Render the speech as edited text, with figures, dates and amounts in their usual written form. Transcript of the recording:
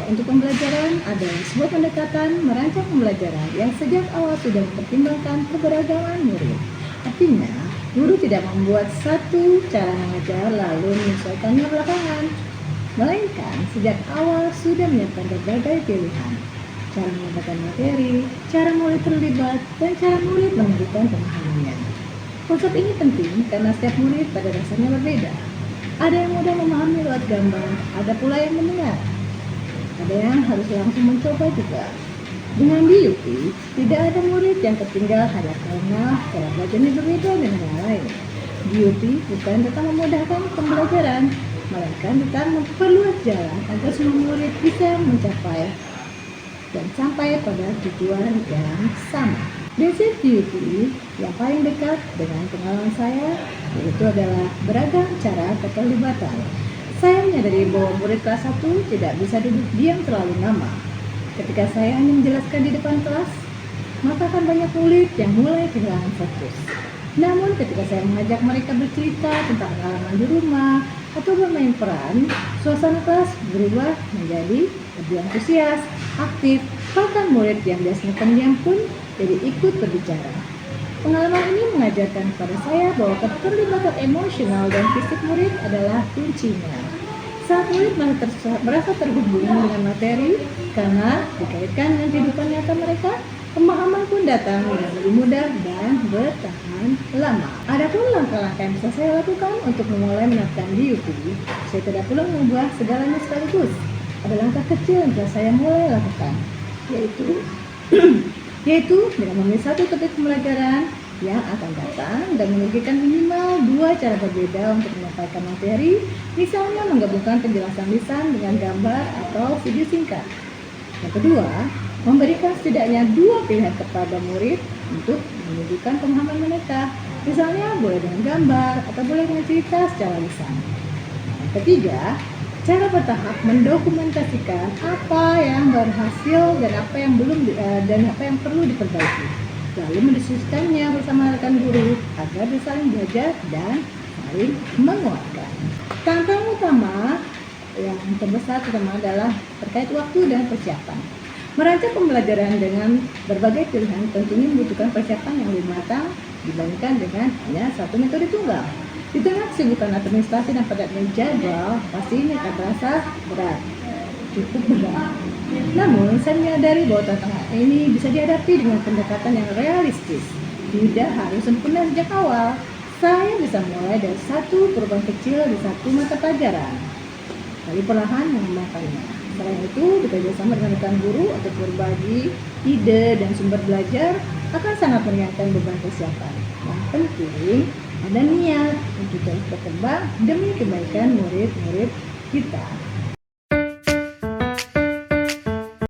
untuk pembelajaran adalah sebuah pendekatan merancang pembelajaran yang sejak awal sudah mempertimbangkan keberagaman murid. Artinya, guru tidak membuat satu cara mengajar lalu menyesuaikannya belakangan, melainkan sejak awal sudah menyiapkan berbagai pilihan, cara menyampaikan materi, cara murid terlibat, dan cara murid menunjukkan pemahamannya. Konsep ini penting karena setiap murid pada dasarnya berbeda. Ada yang mudah memahami lewat gambar, ada pula yang mendengar. Ada yang harus langsung mencoba juga. Dengan DUP, tidak ada murid yang tertinggal hanya karena cara belajarnya berbeda dengan yang lain. DUP bukan tentang memudahkan pembelajaran, melainkan tentang memperluas jalan agar semua murid bisa mencapai dan sampai pada tujuan yang sama. Prinsip DUP yang paling dekat dengan pengalaman saya yaitu adalah beragam cara keterlibatan. Saya menyadari bahwa murid kelas 1 tidak bisa duduk diam terlalu lama. Ketika saya hanya menjelaskan di depan kelas, maka akan banyak murid yang mulai kehilangan fokus. Namun ketika saya mengajak mereka bercerita tentang pengalaman di rumah atau bermain peran, suasana kelas berubah menjadi lebih antusias, aktif, bahkan murid yang biasanya pendiam pun jadi ikut berbicara. Pengalaman ini mengajarkan kepada saya bahwa keterlibatan emosional dan fisik murid adalah kuncinya. Saat murid merasa terhubung dengan materi karena dikaitkan dengan kehidupan nyata mereka, pemahaman pun datang dengan lebih mudah dan bertahan lama. Adapun langkah-langkah yang bisa saya lakukan untuk memulai menerapkan DUP, saya tidak perlu mengubah segalanya sekaligus. Ada langkah kecil yang bisa saya mulai lakukan, yaitu dengan memilih satu topik pembelajaran yang akan datang dan memiliki minimal 2 cara berbeda untuk menyampaikan materi, misalnya menggabungkan penjelasan lisan dengan gambar atau video singkat. Yang kedua, memberikan setidaknya 2 pilihan kepada murid untuk menunjukkan pemahaman mereka, misalnya boleh dengan gambar atau boleh dengan cerita secara lisan. Yang ketiga, cara bertahap mendokumentasikan apa yang berhasil dan apa yang belum dan apa yang perlu diperbaiki, lalu mendiskusikannya bersama rekan guru agar saling belajar dan saling menguatkan. Tantangan utama yang terbesar terutama adalah terkait waktu dan persiapan. Merancang pembelajaran dengan berbagai pilihan tentunya membutuhkan persiapan yang lebih matang dibandingkan dengan hanya satu metode tunggal. Di tengah kesibukan administrasi dan padatnya jadwal, pasti ini akan terasa cukup berat. Namun, saya menyadari bahwa tantangan ini bisa dihadapi dengan pendekatan yang realistis. Tidak harus sempurna sejak awal. Saya bisa mulai dari satu perubahan kecil di satu mata pelajaran, lalu perlahan mengembangkannya. Selain itu, bekerja sama dengan rekan guru atau berbagi ide dan sumber belajar akan sangat meringankan beban persiapan. Yang penting, ada niat untuk terus berkembang demi kebaikan murid-murid kita.